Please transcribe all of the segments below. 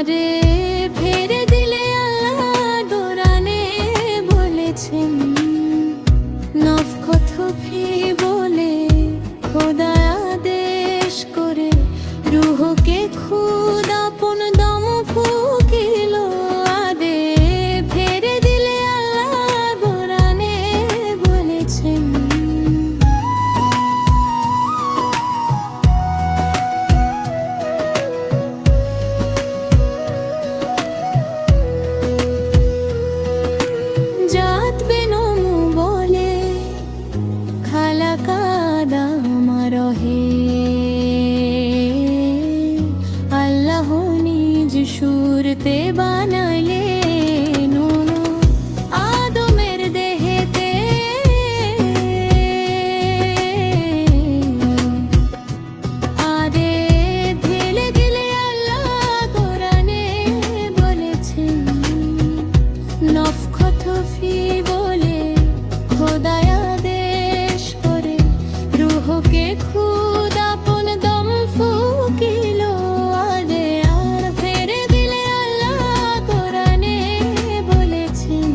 আরে ফেরে দিলে আল্লাহ কোরআনে বলেছেন, নফখত ফি বলে খোদা আদেশ করে রুহকে খুদ আপন দম ফুঁকিল। আরে ফেরে দিলে আল্লাহ কোরআনে বলেছেন। জাত বেনমু বলে খালাকা দামা রহে, আল্লাহ নিজ সুরতে বানাইলে নুনু আদমের দেহেতে। আরে ঢেলে দিলে আল্লাহ কোরআনে বলেছেন, নফখত ফি বলে খোদা আদেশ করে রুহকে খুদ আপন দম ফুঁকিল। আরে আর ফেরে দিলে আল্লাহ কোরআনে বলেছেন।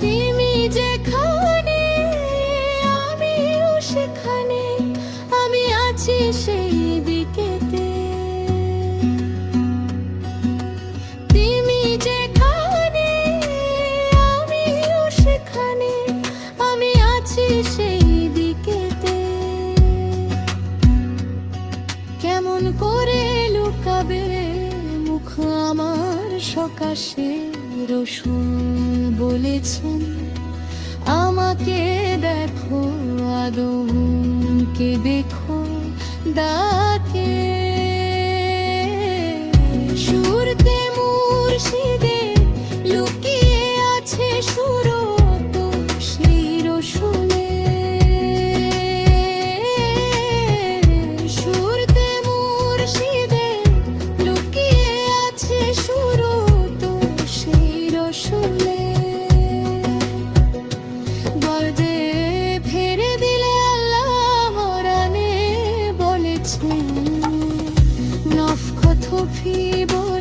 তুমি যেখানে আমিও সেখানে, আমি আছি সেই দিকেতে। তুমি যেখানে আমিও সেখানে, আমি আছি সেই দিকেতে। কেমন করে লুকাবে মুখ আমার সকাশে, রসুল বলেছেন, আমাকে দেখো আদমকে দেখো ডাকে। সুরতে মুর্শিদে লুকিয়ে আছে সুরত সেই রসুলে। সুরতে মুর্শিদে লুকিয়ে আছে সুরত সেই রসুলে। বলতে ফেরে দিলে আল্লাহ কোরআনে বলেছেন, নফখত ফি বলে